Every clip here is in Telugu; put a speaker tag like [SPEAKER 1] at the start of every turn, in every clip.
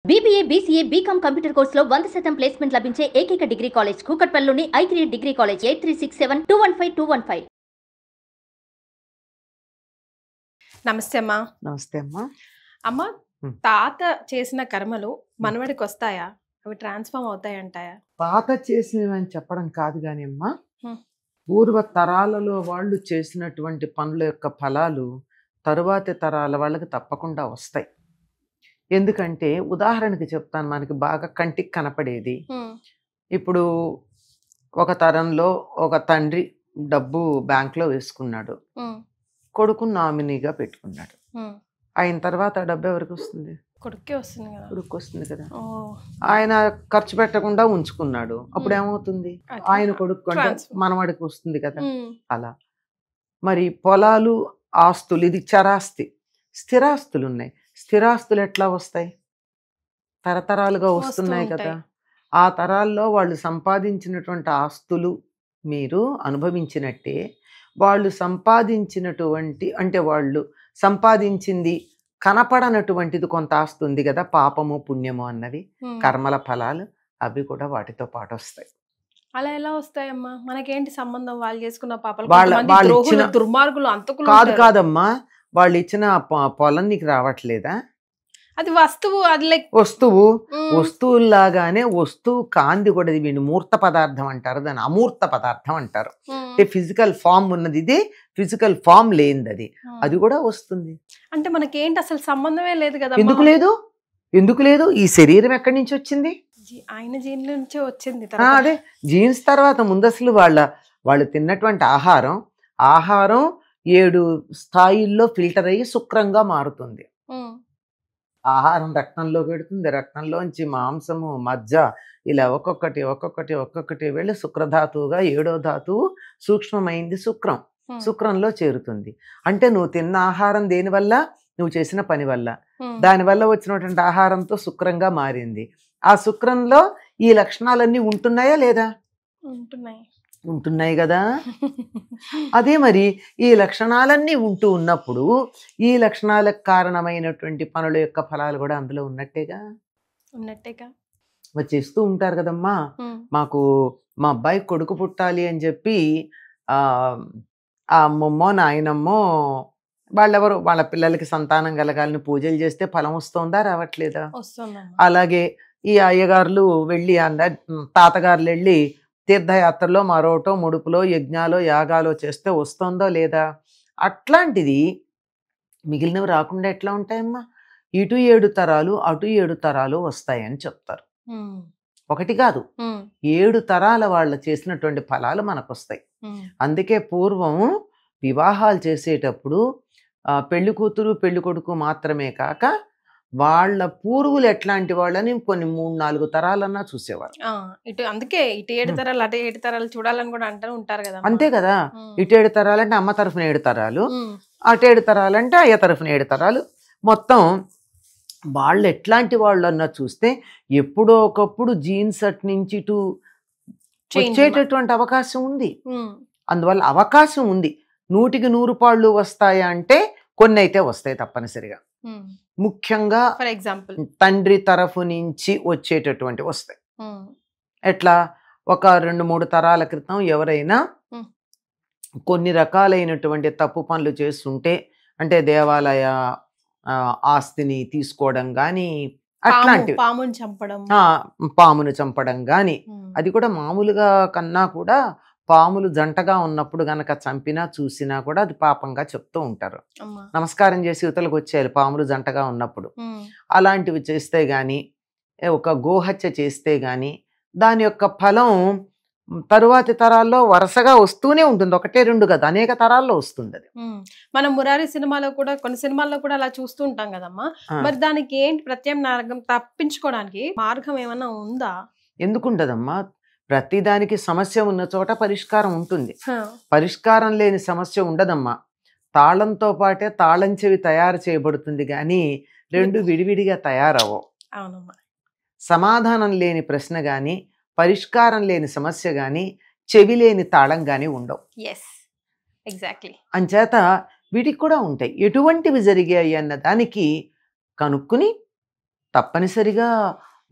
[SPEAKER 1] BBA, BCA, BCom కంప్యూటర్ కోర్సులో 100% ప్లేస్మెంట్ లభించే ఏకైక డిగ్రీ కాలేజ్ కూకట్పల్లిలోని i3 డిగ్రీ కాలేజ్ 8367215215.
[SPEAKER 2] నమస్తే అమ్మా.
[SPEAKER 3] నమస్తే అమ్మా.
[SPEAKER 2] అమ్మ, తాత చేసిన కర్మలు మనవడికి వస్తాయా? అవి ట్రాన్స్ఫార్మ్ అవుతాయంటాయా?
[SPEAKER 3] తాత చేసినవని చెప్పడం కాదు కానీ అమ్మా, పూర్వ తరాలలో వాళ్ళు చేసినటువంటి పనుల యొక్క ఫలాలు తరువాతి తరాల వాళ్ళకి తప్పకుండా వస్తాయి. ఎందుకంటే ఉదాహరణకి చెప్తాను, మనకి బాగా కంటికి కనపడేది. ఇప్పుడు ఒక తరంలో ఒక తండ్రి డబ్బు బ్యాంక్లో వేసుకున్నాడు, కొడుకు నామినీగా పెట్టుకున్నాడు. అయిన తర్వాత ఆ డబ్బు ఎవరికి వస్తుంది?
[SPEAKER 2] కొడుకే వస్తుంది కదా.
[SPEAKER 3] కొడుకు వస్తుంది కదా. ఆయన ఖర్చు పెట్టకుండా ఉంచుకున్నాడు, అప్పుడు ఏమవుతుంది? ఆయన కొడుకు అంటే మనవాడికి వస్తుంది కదా. అలా మరి పొలాలు, ఆస్తులు, ఇది చరాస్తి. స్థిరాస్తులు ఉన్నాయి. స్థిరాస్తులు ఎట్లా వస్తాయి? తరతరాలుగా వస్తున్నాయి కదా. ఆ తరాల్లో వాళ్ళు సంపాదించినటువంటి ఆస్తులు మీరు అనుభవించినట్టే వాళ్ళు సంపాదించినటువంటి, అంటే వాళ్ళు సంపాదించింది కనపడనటువంటిది కొంత ఆస్తి ఉంది కదా, పాపము పుణ్యము అన్నవి, కర్మల ఫలాలు, అవి కూడా వాటితో పాటు వస్తాయి.
[SPEAKER 2] అలా ఎలా వస్తాయమ్మా? మనకేంటి సంబంధం? వాళ్ళు చేసుకున్న పాపాలు, దుర్మార్గులు, అంతకులు
[SPEAKER 3] కాదమ్మా, వాళ్ళు ఇచ్చిన పొలం నీకు రావట్లేదా?
[SPEAKER 2] అది వస్తువు, అది లైక్
[SPEAKER 3] వస్తువులాగానే వస్తువు కాంది కూడా వీడిని మూర్త పదార్థం అంటారు, దాన్ని అమూర్త పదార్థం అంటారు. అంటే ఫిజికల్ ఫామ్ ఉన్నది, ఇది ఫిజికల్ ఫామ్ లేనిది, అది అది కూడా వస్తుంది.
[SPEAKER 2] అంటే మనకేంటి అసలు సంబంధమే లేదు కదా.
[SPEAKER 3] ఎందుకు లేదు? ఎందుకు లేదు? ఈ శరీరం ఎక్కడి నుంచి వచ్చింది?
[SPEAKER 2] ఆయన జీన్ నుంచే వచ్చింది.
[SPEAKER 3] అదే జీన్స్ తర్వాత ముందు అసలు వాళ్ళు తిన్నటువంటి ఆహారం 7 స్థాయిల్లో ఫిల్టర్ అయ్యి శుక్రంగా మారుతుంది. ఆహారం రక్తంలో పెడుతుంది, రక్తంలోంచి మాంసము, మజ్జ, ఇలా ఒక్కొక్కటి వెళ్ళి శుక్రధాతువుగా 7వ ధాతువు సూక్ష్మమైంది శుక్రంలో చేరుతుంది. అంటే నువ్వు తిన్న ఆహారం దేనివల్ల? నువ్వు చేసిన పని వల్ల. దానివల్ల వచ్చినటువంటి ఆహారంతో శుక్రంగా మారింది. ఆ శుక్రంలో ఈ లక్షణాలన్నీ ఉంటున్నాయా లేదా? ఉంటున్నాయి కదా. అదే మరి ఈ లక్షణాలన్నీ ఉంటూ ఉన్నప్పుడు ఈ లక్షణాలకు కారణమైనటువంటి పనుల యొక్క ఫలాలు కూడా అందులో ఉన్నట్టేగా వచ్చేస్తూ ఉంటారు కదమ్మా. మాకు మా అబ్బాయి కొడుకు పుట్టాలి అని చెప్పి ఆ అమ్మమ్మో నాయనమ్మో వాళ్ళెవరు వాళ్ళ పిల్లలకి సంతానం కలగాలని పూజలు చేస్తే ఫలం వస్తుందా రావట్లేదా? అలాగే ఈ అయ్యగారులు వెళ్ళి తాతగారులు వెళ్ళి తీర్థయాత్రలో మరోటో ముడుపులో యజ్ఞాలో యాగాలో చేస్తే వస్తుందో లేదా? అట్లాంటిది మిగిలినవి రాకుండా ఎట్లా ఉంటాయమ్మా? ఇటు 7 తరాలు అటు 7 తరాలు వస్తాయని చెప్తారు. ఒకటి కాదు, 7 తరాల వాళ్ళు చేసినటువంటి ఫలాలు మనకు వస్తాయి. అందుకే పూర్వం వివాహాలు చేసేటప్పుడు పెళ్లి కూతురు పెళ్లి కొడుకు మాత్రమే కాక వాళ్ళ పూర్వులు ఎట్లాంటి వాళ్ళని కొన్ని 3-4 తరాలన్నా చూసేవారు.
[SPEAKER 2] అందుకే ఇటు 7 తరాలు అటు 7 తరాలు చూడాలని కూడా అంటూ ఉంటారు కదా.
[SPEAKER 3] అంతే కదా. ఇటు 7 తరాలంటే అమ్మ తరఫున 7 తరాలు, అటు 7 తరాలంటే అయ్య తరఫున 7 తరాలు. మొత్తం వాళ్ళు ఎట్లాంటి వాళ్ళు అన్నా చూస్తే ఎప్పుడో ఒకప్పుడు జీన్స్ అటు నుంచి ఇటు వచ్చేటటువంటి అవకాశం ఉంది. అందువల్ల అవకాశం ఉంది. 100కి 100 పాళ్ళు వస్తాయా అంటే కొన్ని అయితే వస్తాయి తప్పనిసరిగా. ముఖ్యంగా
[SPEAKER 2] ఫర్ ఎగ్జాంపుల్
[SPEAKER 3] తండ్రి తరఫు నుంచి వచ్చేటటువంటి వస్తాయి. ఎట్లా? ఒక 2-3 తరాల క్రితం ఎవరైనా కొన్ని రకాలైనటువంటి తప్పు పనులు చేస్తుంటే, అంటే దేవాలయ ఆస్తిని తీసుకోవడం గాని, అట్లాంటివి, పామును చంపడం గాని, అది కూడా మామూలుగా కన్నా కూడా పాములు జంటగా ఉన్నప్పుడు గనక చంపినా చూసినా కూడా అది పాపంగా చెప్తూ ఉంటారు. నమస్కారం చేసి యువతలకు వచ్చేయాలి పాములు జంటగా ఉన్నప్పుడు. అలాంటివి చేస్తే గాని, ఒక గోహత్య చేస్తే గాని దాని యొక్క ఫలం తరువాతి తరాల్లో వరుసగా వస్తూనే ఉంటుంది. 1-2 కదా, అనేక తరాల్లో వస్తుంది. అది
[SPEAKER 2] మనం మురారి సినిమాలో కూడా, కొన్ని సినిమాల్లో కూడా అలా చూస్తూ ఉంటాం కదమ్మా. మరి దానికి ఏంటి ప్రత్యామ్నాయం? తప్పించుకోవడానికి మార్గం ఏమైనా ఉందా?
[SPEAKER 3] ఎందుకుంటదమ్మా? ప్రతిదానికి సమస్య ఉన్న చోట పరిష్కారం ఉంటుంది. పరిష్కారం లేని సమస్య ఉండదమ్మా. తాళంతో పాటే తాళం చెవి తయారు చేయబడుతుంది కానీ 2 విడివిడిగా తయారవవు. సమాధానం లేని ప్రశ్న గాని, పరిష్కారం లేని సమస్య గాని, చెవి లేని తాళం గాని ఉండవు. అంచేత వీటికి కూడా ఉంటాయి. ఎటువంటివి జరిగాయి అన్న దానికి కనుక్కుని తప్పనిసరిగా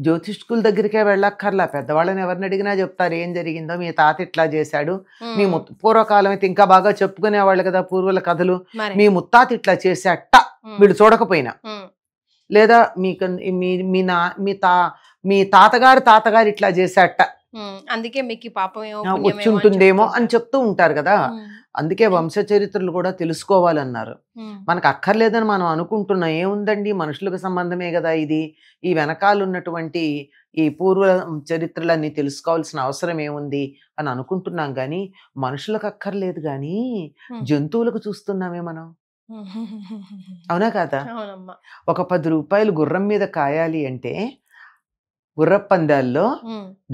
[SPEAKER 3] జ్యోతిష్కుల దగ్గరికే వెళ్ళక్కర్లా, పెద్దవాళ్ళని ఎవరిని అడిగినా చెప్తారు ఏం జరిగిందో, మీ తాత ఇట్లా చేశాడు, మీ పూర్వకాలం అయితే ఇంకా బాగా చెప్పుకునేవాళ్ళు కదా పూర్వుల కథలు, మీ ముత్తాత ఇట్లా చేశాట వీడు చూడకపోయినా, లేదా మీ తాతగారు ఇట్లా చేశాట,
[SPEAKER 2] అందుకే మీకు పాపం
[SPEAKER 3] వచ్చి ఉంటుందేమో అని చెప్తూ ఉంటారు కదా. అందుకే వంశ చరిత్రలు కూడా తెలుసుకోవాలన్నారు. మనకు అక్కర్లేదని మనం అనుకుంటున్నాం, ఏముందండి మనుషులకు సంబంధమే కదా ఇది, ఈ వెనకాల ఉన్నటువంటి ఈ పూర్వ చరిత్రలన్నీ తెలుసుకోవాల్సిన అవసరం ఏముంది అని అనుకుంటున్నాం, కానీ మనుషులకు అక్కర్లేదు, కానీ జంతువులకు చూస్తున్నామే మనం. అవునా కాదా? ఒక 10 రూపాయలు గుర్రం మీద కాయాలి అంటే గుర్రపందాల్లో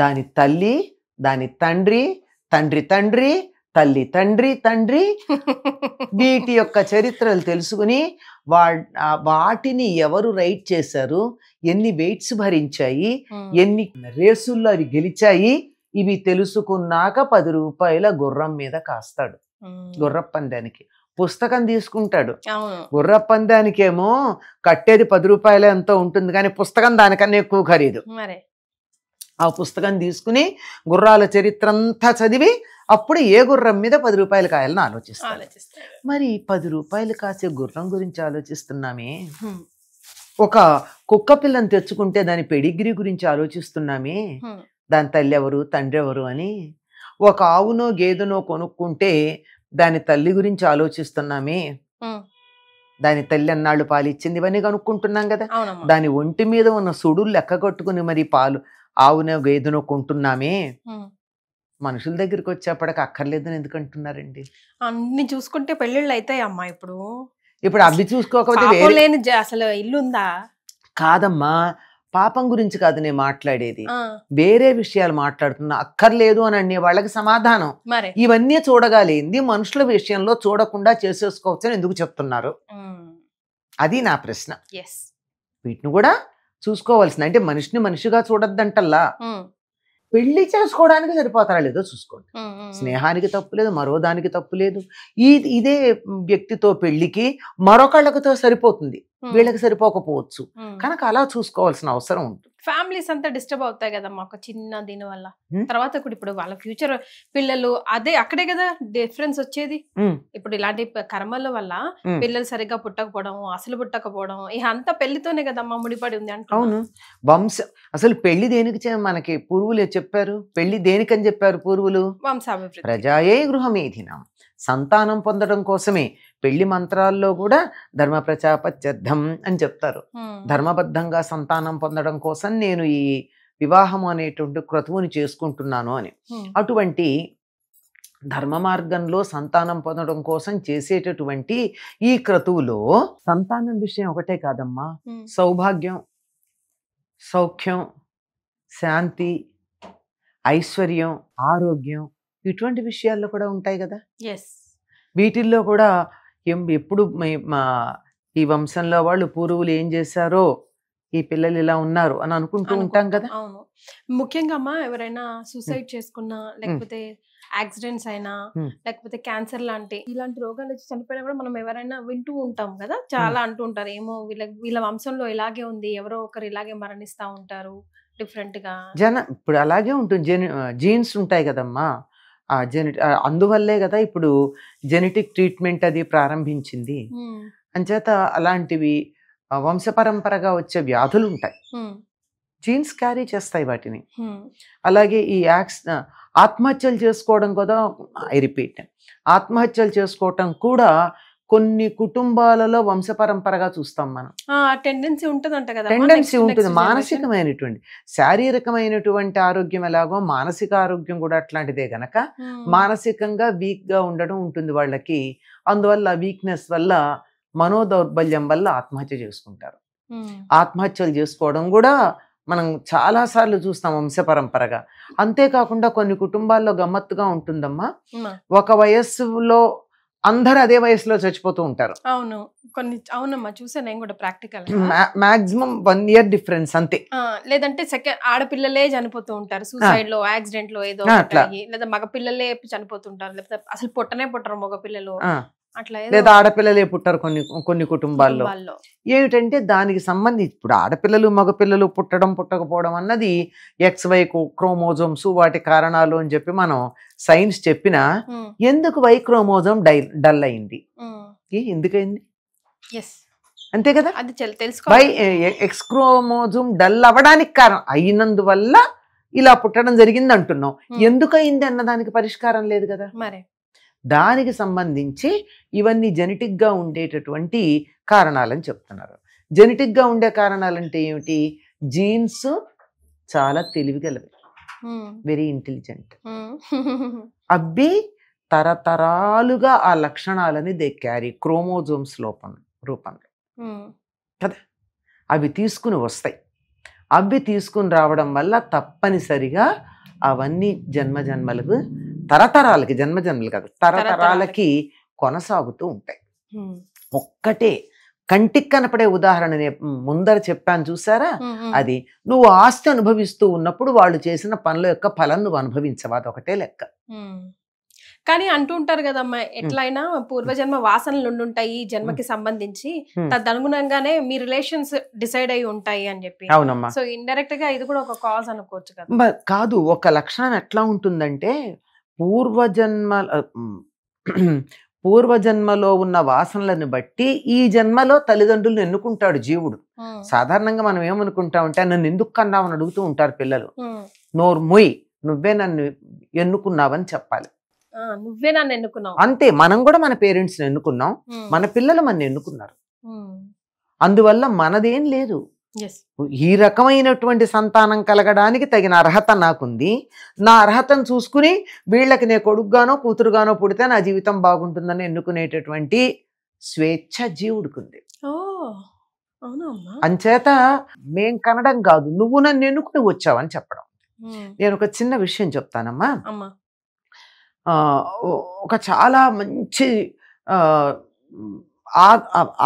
[SPEAKER 3] దాని తల్లి, దాని తండ్రి, తండ్రి తండ్రి, తల్లి తండ్రి తండ్రి, వీటి యొక్క చరిత్రలు తెలుసుకుని వాటిని ఎవరు రైట్ చేశారు, ఎన్ని వెయిట్స్ భరించాయి, ఎన్ని రేసుల్లో అవి గెలిచాయి, ఇవి తెలుసుకున్నాక 10 రూపాయల గుర్రం మీద కాస్తాడు. గుర్రపందానికి పుస్తకం తీసుకుంటాడు, గుర్రపందానికేమో కట్టేది 10 రూపాయలు ఎంతో ఉంటుంది, కానీ పుస్తకం దానికన్నా ఎక్కువ ఖరీదు. ఆ పుస్తకం తీసుకుని గుర్రాల చరిత్ర అంతా చదివి అప్పుడు ఏ గుర్రం మీద 10 రూపాయలు కాయాలని ఆలోచిస్తాడు. మరి 10 రూపాయలు కాసే గుర్రం గురించి ఆలోచిస్తున్నామే, ఒక కుక్క పిల్లని తెచ్చుకుంటే దాని పెడిగ్రీ గురించి ఆలోచిస్తున్నామే, దాని తల్లి ఎవరు తండ్రి ఎవరు అని. ఒక ఆవునో గేదెనో కొనుక్కుంటే దాని తల్లి గురించి ఆలోచిస్తున్నామే, దాని తల్లి అన్నాళ్ళు పాలు ఇచ్చింది, ఇవన్నీ కనుక్కుంటున్నాం కదా. దాని ఒంటి మీద ఉన్న సుడులు లెక్క కట్టుకుని మరి పాలు ఆవునో గేదెనో కొంటున్నామే. మనుషుల దగ్గరికి వచ్చేప్పటికి అక్కర్లేదని ఎందుకు అంటున్నారండి?
[SPEAKER 2] అన్ని చూసుకుంటే పెళ్ళిళ్ళు అవుతాయి అమ్మా. ఇప్పుడు
[SPEAKER 3] అవి చూసుకోకపోతే
[SPEAKER 2] అసలు ఇల్లు ఉందా?
[SPEAKER 3] కాదమ్మా, పాపం గురించి కాదు నేను మాట్లాడేది, వేరే విషయాలు మాట్లాడుతున్నా. అక్కర్లేదు అని అనే వాళ్ళకి సమాధానం ఇవన్నీ చూడగాలేంది మనుషుల విషయంలో చూడకుండా చేసేసుకోవచ్చు అని ఎందుకు చెప్తున్నారు? అది నా ప్రశ్న. వీటిని కూడా చూసుకోవాల్సిన, అంటే మనిషిని మనిషిగా చూడొద్దంటల్లా, పెళ్లి చేసుకోవడానికి సరిపోతారా లేదో చూసుకోండి. స్నేహానికి తప్పు లేదు, మరో దానికి తప్పు లేదు. ఇదే వ్యక్తితో పెళ్లికి మరొకళ్ళతో సరిపోతుంది, వీళ్ళకి సరిపోకపోవచ్చు, కనుక అలా చూసుకోవాల్సిన అవసరం ఉంటుంది.
[SPEAKER 2] ఫ్యామిలీస్ అంతా డిస్టర్బ్ అవుతాయి కదమ్మా ఒక చిన్న దీని వల్ల. తర్వాత కూడా ఇప్పుడు వాళ్ళ ఫ్యూచర్ పిల్లలు అదే అక్కడే కదా డిఫరెన్స్ వచ్చేది. ఇప్పుడు ఇలాంటి కర్మల వల్ల పిల్లలు సరిగ్గా పుట్టకపోవడం, అసలు పుట్టకపోవడం, ఇక అంతా పెళ్లితోనే కదమ్మా ముడిపడి ఉంది అంటే.
[SPEAKER 3] అవును, అసలు పెళ్లి దేనికి మనకి పూర్వులే చెప్పారు, పెళ్లి దేనికని చెప్పారు పూర్వులు?
[SPEAKER 2] వంశాభివృద్ధి,
[SPEAKER 3] ప్రజాయే గృహమేధినం, సంతానం పొందడం కోసమే. పెళ్లి మంత్రాల్లో కూడా ధర్మ ప్రజాపత్యర్థం అని చెప్తారు. ధర్మబద్ధంగా సంతానం పొందడం కోసం నేను ఈ వివాహం అనేటువంటి క్రతువుని చేసుకుంటున్నాను అని. అటువంటి ధర్మ మార్గంలో సంతానం పొందడం కోసం చేసేటటువంటి ఈ క్రతువులో సంతానం విషయం ఒకటే కాదమ్మా, సౌభాగ్యం, సౌఖ్యం, శాంతి, ఐశ్వర్యం, ఆరోగ్యం, ఇటువంటి విషయాల్లో కూడా ఉంటాయి కదా. వీటిల్లో కూడా ఎప్పుడు ఈ వంశంలో వాళ్ళు పూర్వులు ఏం చేశారో, ఈ పిల్లలు ఇలా ఉన్నారు అని అనుకుంటూ ఉంటాం కదా.
[SPEAKER 2] అవును, ముఖ్యంగా అమ్మా ఎవరైనా సూసైడ్ చేసుకున్నా, లేకపోతే యాక్సిడెంట్స్ అయినా, లేకపోతే క్యాన్సర్ ఇలాంటి రోగాలు వచ్చి చనిపోయినా కూడా మనం ఎవరైనా వింటూ ఉంటాం కదా. చాలా అంటూ ఉంటారు, ఏమో వీళ్ళ వంశంలో ఇలాగే ఉంది, ఎవరో ఒకరు ఇలాగే మరణిస్తా ఉంటారు డిఫరెంట్ గా.
[SPEAKER 3] ఇప్పుడు అలాగే ఉంటుంది, జీన్స్ ఉంటాయి కదమ్మా, అందువల్లే కదా ఇప్పుడు జెనెటిక్ ట్రీట్మెంట్ అది ప్రారంభించింది. అంచేత అలాంటివి వంశపరంపరగా వచ్చే వ్యాధులు ఉంటాయి, జీన్స్ క్యారీ చేస్తాయి వాటిని. అలాగే ఈ ఆత్మహత్యలు చేసుకోవడం కూడా, ఐ రిపీట్, ఆత్మహత్యలు చేసుకోవటం కూడా కొన్ని కుటుంబాలలో వంశపరంపరగా చూస్తాం మనం.
[SPEAKER 2] టెండెన్సీ
[SPEAKER 3] ఉంటుంది, మానసికమైనటువంటి, శారీరకమైనటువంటి ఆరోగ్యం ఎలాగో మానసిక ఆరోగ్యం కూడా అట్లాంటిదే గనక మానసికంగా వీక్ గా ఉండడం ఉంటుంది వాళ్ళకి. అందువల్ల వీక్నెస్ వల్ల, మనోదౌర్బల్యం వల్ల ఆత్మహత్య చేసుకుంటారు. ఆత్మహత్యలు చేసుకోవడం కూడా మనం చాలా సార్లు చూస్తాం వంశపరంపరగా. అంతేకాకుండా కొన్ని కుటుంబాల్లో గమ్మత్తుగా ఉంటుందమ్మా, ఒక వయస్సులో అందరు అదే వయసులో చచ్చిపోతూ ఉంటారు.
[SPEAKER 2] అవును, అవునమ్మా చూసాను నేను కూడా ప్రాక్టికల్.
[SPEAKER 3] మాక్సిమం 1 year డిఫరెన్స్ అంతే.
[SPEAKER 2] లేదంటే ఆడపిల్లలే చనిపోతూ ఉంటారు సూసైడ్ లో, యాక్సిడెంట్ లో, ఏదో లేదా మగ పిల్లలే చనిపోతుంటారు, లేకపోతే అసలు పుట్టరు మగ పిల్లలు. అట్లా ఏదో
[SPEAKER 3] లేదా ఆడపిల్లలే పుట్టారు కొన్ని కొన్ని కుటుంబాల్లో.
[SPEAKER 2] కుటుంబాల్లో.
[SPEAKER 3] ఏమిటంటే దానికి సంబంధించి ఇప్పుడు ఆడపిల్లలు మగపిల్లలు పుట్టడం పుట్టకపోవడం అన్నది XY క్రోమోజోమ్స్ వాటి కారణాలు అని చెప్పి మనం సైన్స్ చెప్పినా
[SPEAKER 2] ఉమ్,
[SPEAKER 3] ఎందుకు Y క్రోమోజోమ్ డల్ అయింది,
[SPEAKER 2] ఉమ్.
[SPEAKER 3] ఎందుకైంది
[SPEAKER 2] Yes.
[SPEAKER 3] అంతే కదా.
[SPEAKER 2] అది తెలుసుకోవాలి.
[SPEAKER 3] X క్రోమోజోమ్ డల్ అవ్వడానికి కారణం అయినందువల్ల ఇలా పుట్టడం జరిగింది అంటున్నాం. ఎందుకు అయింది అన్న దానికి పరిష్కారం లేదు కదా.
[SPEAKER 2] మరి
[SPEAKER 3] దానికి సంబంధించి ఇవన్నీ జెనెటిక్ గా ఉండేటటువంటి కారణాలని చెప్తున్నారు. జెనెటిక్ గా ఉండే కారణాలంటే ఏమిటి? జీన్స్ చాలా తెలివిగలవి, వెరీ ఇంటెలిజెంట్. అవి తరతరాలుగా ఆ లక్షణాలని దే క్యారీ క్రోమోజోమ్స్ రూపంలో కదా. అవి తీసుకుని వస్తాయి. అవి తీసుకుని రావడం వల్ల తప్పనిసరిగా అవన్నీ జన్మలకు తరతరాలకి, జన్మలు కాదు తరతరాలకి కొనసాగుతూ ఉంటాయి. ఒక్కటే కంటికి కనపడే ఉదాహరణ ముందర చెప్పాను చూసారా, అది నువ్వు ఆస్తి అనుభవిస్తూ ఉన్నప్పుడు వాళ్ళు చేసిన పనుల యొక్క ఫలం నువ్వు అనుభవించవా, అదొకటే లెక్క.
[SPEAKER 2] కానీ అంటూ ఉంటారు కదమ్మా, ఎట్లయినా పూర్వజన్మ వాసనలు ఉండుంటాయి జన్మకి సంబంధించి, తదనుగుణంగానే మీ రిలేషన్స్ డిసైడ్ అయి ఉంటాయి అని చెప్పి.
[SPEAKER 3] అవునమ్మా.
[SPEAKER 2] సో ఇండైరెక్ట్ గా ఇది కూడా ఒక కాజ్ అనుకోవచ్చు కదా.
[SPEAKER 3] కాదు, ఒక లక్షణం ఎట్లా ఉంటుందంటే పూర్వజన్మలో ఉన్న వాసనలను బట్టి ఈ జన్మలో తల్లిదండ్రులను ఎన్నుకుంటాడు జీవుడు. సాధారణంగా మనం ఏమనుకుంటామంటే నన్ను ఎందుకు కన్నావు అని అడుగుతూ ఉంటారు పిల్లలు. నోరు మొయ్, నువ్వే నన్ను ఎన్నుకున్నావని చెప్పాలి.
[SPEAKER 2] నువ్వే నన్ను ఎన్నుకున్నావు
[SPEAKER 3] అంతే. మనం కూడా మన పేరెంట్స్ ఎన్నుకున్నాం, మన పిల్లలు మన ఎన్నుకున్నారు. అందువల్ల మనదేం లేదు. ఈ రకమైనటువంటి సంతానం కలగడానికి తగిన అర్హత నాకుంది, నా అర్హతను చూసుకుని వీళ్ళకి నేను కొడుకుగానో కూతురుగానో పుడితే నా జీవితం బాగుంటుందని ఎన్నుకునేటటువంటి స్వేచ్ఛ జీవుడికి. అంచేత మేం కనడం కాదు, నువ్వు నన్ను ఎన్నుకుని వచ్చావని చెప్పడం. నేను ఒక చిన్న విషయం చెప్తానమ్మా. ఒక చాలా మంచి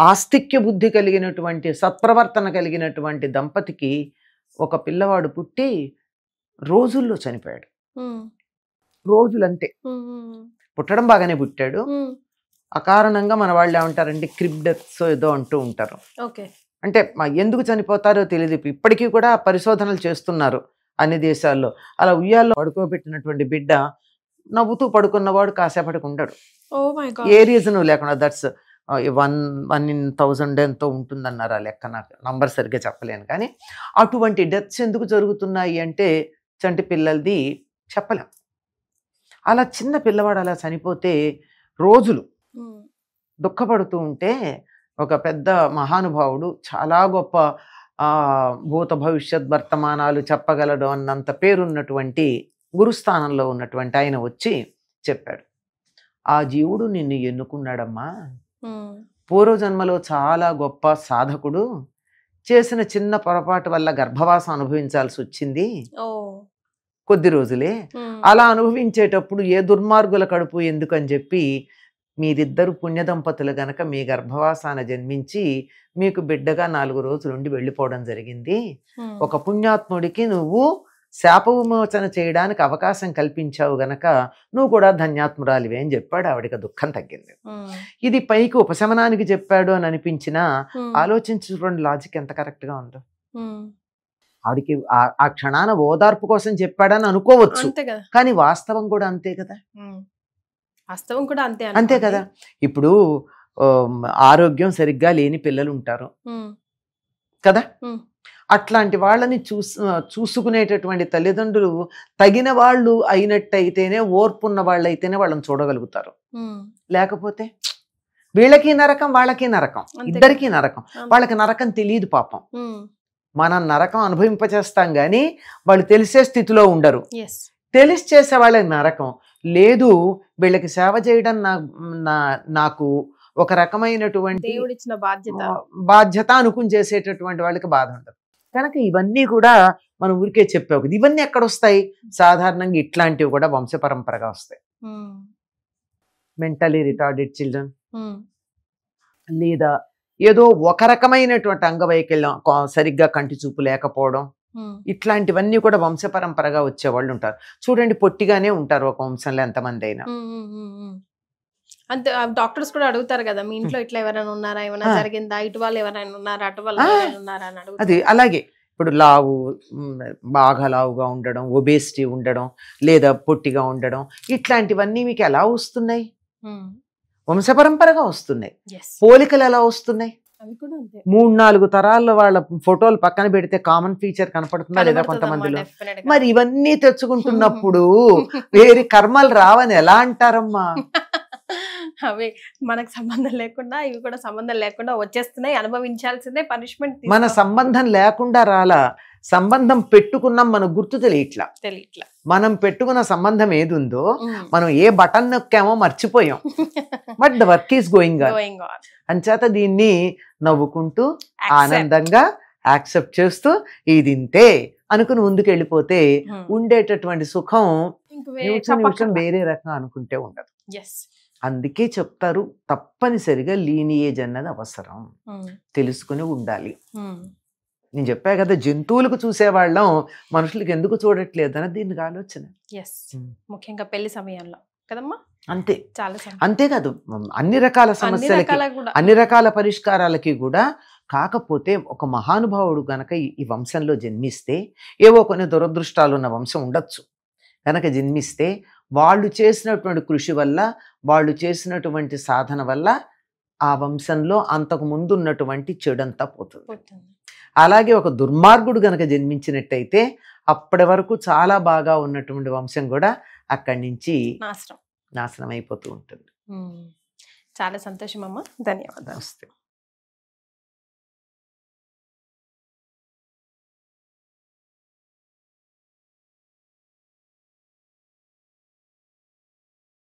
[SPEAKER 3] ఆస్తిక్య బుద్ధి కలిగినటువంటి సత్ప్రవర్తన కలిగినటువంటి దంపతికి ఒక పిల్లవాడు పుట్టి రోజుల్లో చనిపోయాడు. రోజులంతే, పుట్టడం బాగానే పుట్టాడు. అకారణంగా మన వాళ్ళు ఏమంటారంటే క్రిబ్ డెత్స్ ఏదో అంటూ ఉంటారు. అంటే ఎందుకు చనిపోతారో తెలియదు. ఇప్పటికీ కూడా పరిశోధనలు చేస్తున్నారు అన్ని దేశాల్లో. అలా ఉయ్యాల్లో పడుకోబెట్టినటువంటి బిడ్డ నవ్వుతూ పడుకున్నవాడు కాసేపటికి ఉండడు, ఏ రీజన్ లేకుండా. దట్స్ 1 in 1000 ఎంతో ఉంటుందన్నారు ఆ లెక్క, నాకు నంబర్ సరిగ్గా చెప్పలేను. కానీ అటువంటి డెత్స్ ఎందుకు జరుగుతున్నాయి అంటే చంటి పిల్లలది చెప్పలేం. అలా చిన్న పిల్లవాడు అలా చనిపోతే రోజులు దుఃఖపడుతూ ఉంటే ఒక పెద్ద మహానుభావుడు, చాలా గొప్ప భూత భవిష్యత్ వర్తమానాలు చెప్పగలడు అన్నంత పేరున్నటువంటి గురుస్థానంలో ఉన్నటువంటి ఆయన వచ్చి చెప్పాడు, ఆ జీవుడు నిన్ను ఎన్నుకున్నాడమ్మా. పూర్వజన్మలో చాలా గొప్ప సాధకుడు, చేసిన చిన్న పొరపాటు వల్ల గర్భవాసం అనుభవించాల్సి వచ్చింది, కొద్ది రోజులే. అలా అనుభవించేటప్పుడు ఏ దుర్మార్గుల కడుపు ఎందుకని చెప్పి మీరిద్దరు పుణ్య దంపతులు గనక మీ గర్భవాసాన జన్మించి మీకు బిడ్డగా 4 రోజులు ఉండి వెళ్ళిపోవడం జరిగింది. ఒక పుణ్యాత్ముడికి నువ్వు శాప విమోచన చేయడానికి అవకాశం కల్పించావు గనక నువ్వు కూడా ధన్యాత్మురాలివే అని చెప్పాడు. ఆవిడికి దుఃఖం తగ్గింది. ఇది పైకి ఉపశమనానికి చెప్పాడు అని అనిపించినా ఆలోచించుకోండి లాజిక్ ఎంత కరెక్ట్ గా ఉందో. ఆవిడికి ఆ క్షణాన ఓదార్పు కోసం చెప్పాడని అనుకోవచ్చు, కానీ వాస్తవం కూడా అంతే కదా.
[SPEAKER 2] వాస్తవం కూడా
[SPEAKER 3] అంతే కదా. ఇప్పుడు ఆరోగ్యం సరిగ్గా లేని పిల్లలు ఉంటారు కదా, అట్లాంటి వాళ్ళని చూసుకునేటటువంటి తల్లిదండ్రులు తగిన వాళ్ళు అయినట్టయితేనే, ఓర్పున్న వాళ్ళు అయితేనే వాళ్ళని చూడగలుగుతారు. లేకపోతే వీళ్ళకి నరకం వాళ్ళకి నరకం, ఇద్దరికి నరకం. వాళ్ళకి నరకం తెలియదు పాపం. మనం నరకం అనుభవింపచేస్తాం గాని వాళ్ళు తెలిసే స్థితిలో ఉండరు. తెలిసి చేసే వాళ్ళకి నరకం లేదు. వీళ్ళకి సేవ చేయడం నాకు ఒక రకమైనటువంటి బాధ్యత అనుకుని చేసేటటువంటి వాళ్ళకి బాధ ఉండదు. కనుక ఇవన్నీ కూడా మనం ఊరికే చెప్పావు కదా, ఇవన్నీ ఎక్కడొస్తాయి? సాధారణంగా ఇట్లాంటివి కూడా వంశపరంపరగా వస్తాయి. మెంటలీ రిటార్డెడ్ చిల్డ్రన్, లేదా ఏదో ఒక రకమైనటువంటి అంగవైకల్యం, సరిగ్గా కంటి చూపు లేకపోవడం, ఇట్లాంటివన్నీ కూడా వంశపరంపరగా వచ్చేవాళ్ళు ఉంటారు. చూడండి, పొట్టిగానే ఉంటారు ఒక వంశంలో ఎంతమంది అయినా.
[SPEAKER 2] అంతే డాక్టర్స్ కూడా అడుగుతారు కదా, మీ ఇంట్లో ఇట్లా ఎవరైనా ఉన్నారా, ఏమైనా జరిగిందా, ఇటు వాళ్ళు ఎవరైనా ఉన్నారా, అటు వాళ్ళు ఎవరైనా ఉన్నారా అని అడుగుతారు.
[SPEAKER 3] అది అలాగే ఇప్పుడు లావు, బాగా లావుగా ఉండడం, ఒబేసిటీ ఉండడం, లేదా పొట్టిగా ఉండడం, ఇట్లాంటివన్నీ మీకు ఎలా వస్తున్నాయి? వంశపరంపరగా వస్తున్నాయి. పోలికలు ఎలా వస్తున్నాయి?
[SPEAKER 2] అవి కూడా అంతే.
[SPEAKER 3] 3-4 తరాల్లో వాళ్ళ ఫోటోలు పక్కన పెడితే కామన్ ఫీచర్ కనపడుతుందా లేదా కొంతమందిలో? మరి ఇవన్నీ తెచ్చుకుంటున్నప్పుడు వేరే కర్మలు రావని ఎలా అంటారమ్మా?
[SPEAKER 2] అవి మనకు సంబంధం లేకుండా, ఇవి కూడా సంబంధం లేకుండా వచ్చేస్తున్నాయి, అనుభవించాల్సిందే పనిష్మెంట్.
[SPEAKER 3] మన సంబంధం లేకుండా రాలా, సంబంధం పెట్టుకున్నాం, మనకు గుర్తు తెలియట్లా. మనం పెట్టుకున్న సంబంధం ఏది ఉందో మనం ఏ బటన్ నొక్కామో మర్చిపోయాం. But the work is going on. అంచేత దీన్ని నవ్వుకుంటూ ఆనందంగా యాక్సెప్ట్ చేస్తూ ఇది ఇంతే అనుకుని ముందుకు వెళ్ళిపోతే ఉండేటటువంటి సుఖం నిమిషం వేరే రకంగా అనుకుంటే ఉండదు. అందుకే చెప్తారు తప్పనిసరిగా లీనియేజ్ అన్నది అవసరం, తెలుసుకుని ఉండాలి. నేను చెప్పా కదా, జంతువులకు చూసేవాళ్ళం మనుషులకు ఎందుకు చూడట్లేదు అని దీనికి ఆలోచన.
[SPEAKER 2] ముఖ్యంగా పెళ్లి సమయంలో కదమ్మా.
[SPEAKER 3] అంతే, అంతేకాదు అన్ని రకాల సమస్యలకి, అన్ని రకాల పరిష్కారాలకి కూడా. కాకపోతే ఒక మహానుభావుడు గనక ఈ వంశంలో జన్మిస్తే, ఏవో కొన్ని దురదృష్టాలు ఉన్న వంశం ఉండొచ్చు గనక జన్మిస్తే, వాళ్ళు చేసినటువంటి కృషి వల్ల, వాళ్ళు చేసినటువంటి సాధన వల్ల ఆ వంశంలో అంతకు ముందు ఉన్నటువంటి చెడంతా పోతుంది. అలాగే ఒక దుర్మార్గుడు గనక జన్మించినట్టయితే అప్పటి వరకు చాలా బాగా ఉన్నటువంటి వంశం కూడా అక్కడి నుంచి నాశనం అయిపోతూ ఉంటుంది.
[SPEAKER 2] చాలా సంతోషం అమ్మా, ధన్యవాదాలు.